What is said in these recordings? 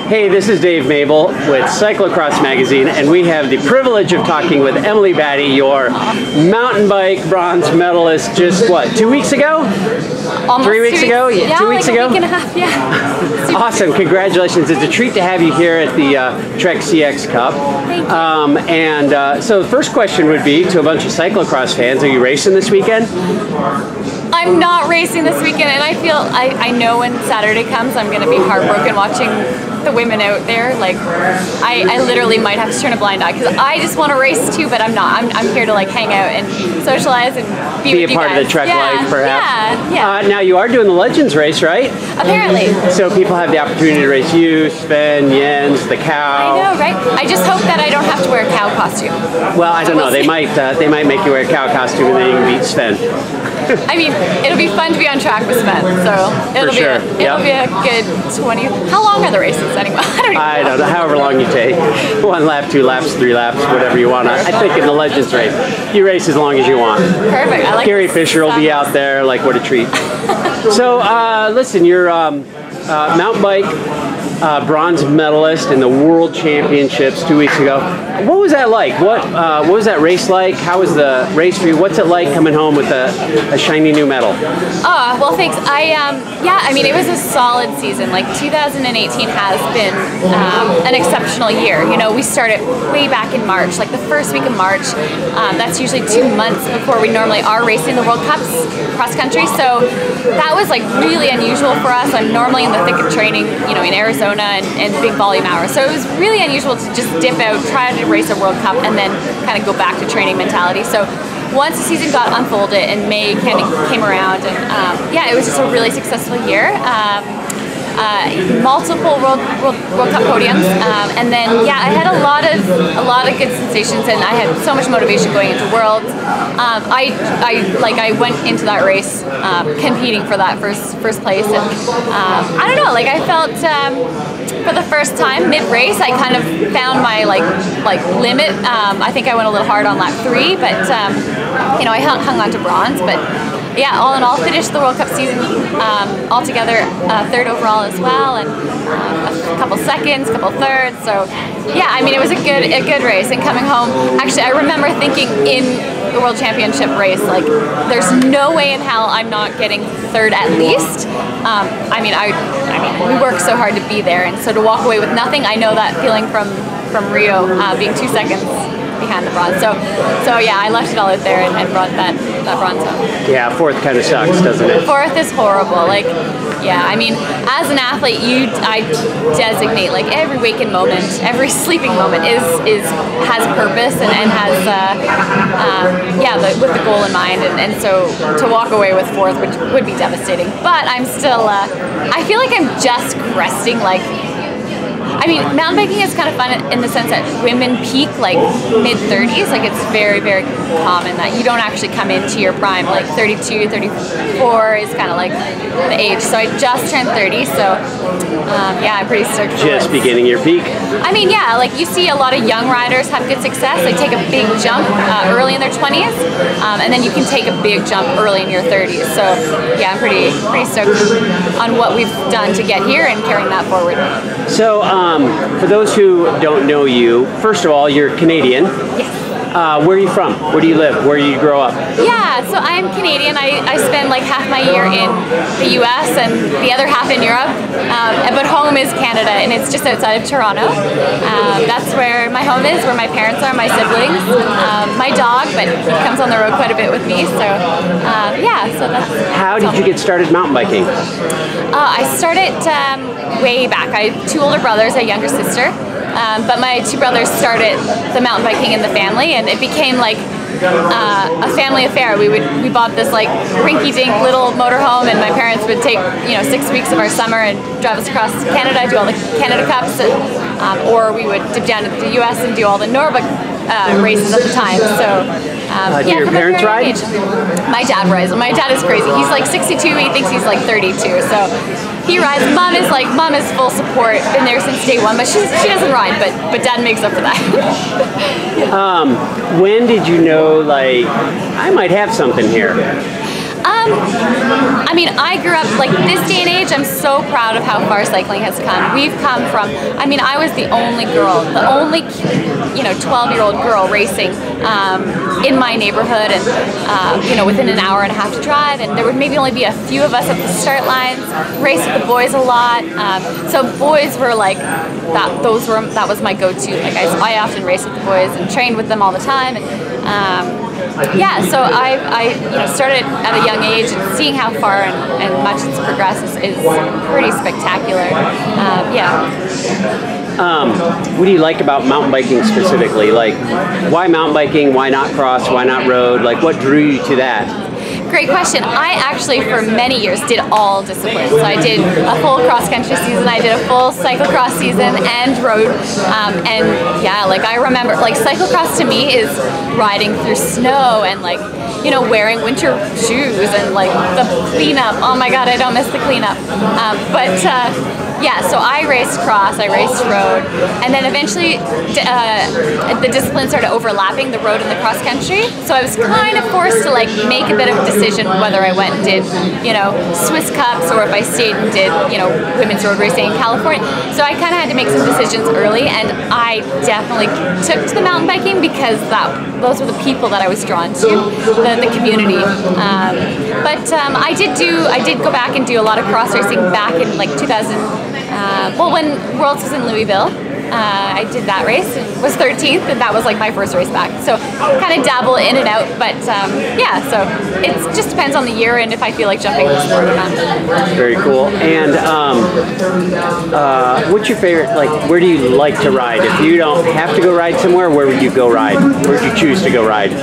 Hey, this is Dave Mabel with Cyclocross magazine, and we have the privilege of talking with Emily Batty, your mountain bike bronze medalist just, what, 2 weeks ago? Almost 3 weeks ago? Yeah, 2 weeks like ago? a week and a half, yeah. Awesome, congratulations. It's a treat to have you here at the Trek CX Cup. Thank you. So the first question would be to a bunch of cyclocross fans, are you racing this weekend? I'm not racing this weekend, and I know when Saturday comes I'm going to be heartbroken watching the women out there. Like, I literally might have to turn a blind eye because I just want to race too, but I'm not. I'm here to like hang out and socialize and be with a you part guys. of the Trek life, perhaps. Yeah. Now you are doing the Legends race, right? Apparently. So people have the opportunity to race you, Sven, Jens, the cow. I know, right? I just hope that I don't have to wear a cow costume. Well, I don't know. They might make you wear a cow costume and then you can beat Sven. I mean, it'll be fun to be on track with Sven, so it'll be a good 20. How long are the races anyway? I don't know. However long you take. 1 lap, 2 laps, 3 laps, whatever you want. I think in the Legends race, you race as long as you want. Perfect. I like Gary Fisher will be out there. Like, what a treat. So, listen, you're mountain bike bronze medalist in the World Championships 2 weeks ago. What was that like? What was that race like? How was the race for you? What's it like coming home with a shiny new medal? Oh, well, thanks. I mean, it was a solid season. Like 2018 has been an exceptional year. You know, we started way back in March, like the first week of March. That's usually 2 months before we normally are racing the World Cups cross country. So that was like really unusual for us. I'm normally in the thick of training, you know, in Arizona and big volume hours. So it was really unusual to just dip out, try to race a World Cup, and then kind of go back to training mentality. So once the season got unfolded and May kind of came around, and yeah, it was just a really successful year. Multiple World Cup podiums, and then yeah, I had a lot of good sensations, and I had so much motivation going into Worlds. I went into that race competing for that first place, and I don't know, like I felt for the first time mid-race I kind of found my like limit. I think I went a little hard on lap 3, but you know, I hung on to bronze, but yeah, all in all, finished the World Cup season altogether 3rd overall as well, and a couple seconds, couple thirds. So yeah, I mean, it was a good race. And coming home, actually, I remember thinking in the World Championship race, like, there's no way in hell I'm not getting 3rd at least. I mean, we worked so hard to be there, and so to walk away with nothing, I know that feeling from Rio, being 2 seconds behind the bronze. So yeah, I left it all out there and brought that bronze home. Yeah, 4th kind of sucks, doesn't it? 4th is horrible. Like, yeah, I mean, as an athlete, I designate like every waking moment, every sleeping moment has purpose and has with the goal in mind, and so to walk away with 4th would be devastating. But I'm still I feel like I'm just cresting, like. I mean, mountain biking is kind of fun in the sense that women peak like mid-30s. Like, it's very, very common that you don't actually come into your prime. Like 32, 34 is kind of like the age. So I just turned 30, so yeah, I'm pretty stoked for Just beginning your peak. I mean, yeah, like you see a lot of young riders have good success. They take a big jump early in their 20s, and then you can take a big jump early in your 30s. So yeah, I'm pretty stoked on what we've done to get here and carrying that forward. So, for those who don't know you, first of all, you're Canadian. Yes. Where are you from? Where do you live? Where do you grow up? Yeah, so I'm Canadian. I spend like half my year in the US and the other half in Europe. But home is Canada, and it's just outside of Toronto. That's where my home is, where my parents are, my siblings, my dog, but he comes on the road quite a bit with me. So yeah, so that's. How did you get started mountain biking? I started way back. I have 2 older brothers, a younger sister. But my 2 brothers started the mountain biking in the family, and it became like a family affair. We bought this like rinky-dink little motorhome, and my parents would take 6 weeks of our summer and drive us across Canada, do all the Canada Cups, or we would dip down to the US and do all the Nordic races at the time. So do your parents ride? My dad rides. My dad is crazy. He's like 62. He thinks he's like 32. So he rides. Mom is full support. Been there since day one, but she doesn't ride. But dad makes up for that. When did you know, like, I might have something here? I mean, I grew up, like, this day and age, I'm so proud of how far cycling has come. We've come from, I mean, I was the only girl, the only, 12-year-old girl racing in my neighborhood, and, within an hour and a half to drive, and there would maybe only be a few of us at the start lines, raced with the boys a lot, so boys were like, that was my go-to. Like, I often raced with the boys and trained with them all the time, and yeah, so I started at a young age, and seeing how far and much it's progressed is pretty spectacular. Yeah. What do you like about mountain biking specifically? Like, why mountain biking? Why not cross? Why not road? Like, what drew you to that? Great question. I actually, for many years, did all disciplines. So I did a full cross-country season, I did a full cyclocross season, and road. And yeah, like, I remember, like, cyclocross to me is riding through snow and, like, wearing winter shoes and, like, the cleanup. Oh my God, I don't miss the cleanup. Yeah, so I raced cross, I raced road, and then eventually the disciplines started overlapping, the road and the cross country. So I was kind of forced to, like, make a bit of a decision whether I went and did, Swiss Cups, or if I stayed and did, women's road racing in California. So I kind of had to make some decisions early, and I definitely took to the mountain biking because those were the people that I was drawn to, the community. I did go back and do a lot of cross racing back in, like, 2000. When Worlds was in Louisville, I did that race and was 13th, and that was, like, my first race back. So kind of dabble in and out, but yeah, so it just depends on the year and if I feel like jumping in the sport or not. Very cool. And what's your favorite, like, where do you like to ride? If you don't have to go ride somewhere, where would you go ride? Where would you choose to go ride?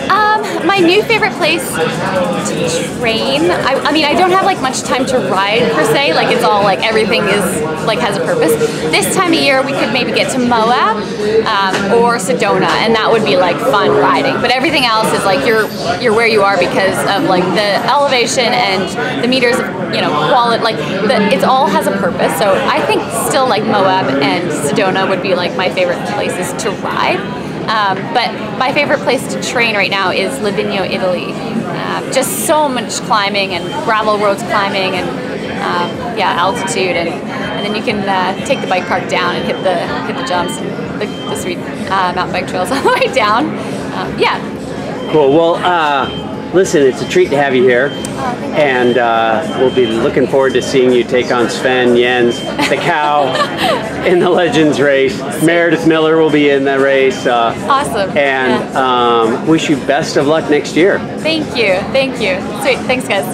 My new favorite place to train, I mean, I don't have, like, much time to ride per se, like, it's all, like, everything is, like, has a purpose. This time of year we could maybe get to Moab or Sedona, and that would be, like, fun riding, but everything else is, like, you're where you are because of, like, the elevation and the meters of, quality, like, it all has a purpose. So I think still, like, Moab and Sedona would be, like, my favorite places to ride. But my favorite place to train right now is Livigno, Italy. Just so much climbing and gravel roads climbing and altitude, and then you can take the bike park down and hit the jumps and the sweet mountain bike trails all the way down. Yeah. Cool. Well, listen, it's a treat to have you here, and we'll be looking forward to seeing you take on Sven, Jens, the cow, in the Legends race. Meredith Miller will be in the race. Awesome. And wish you best of luck next year. Thank you. Thank you. Sweet. Thanks, guys.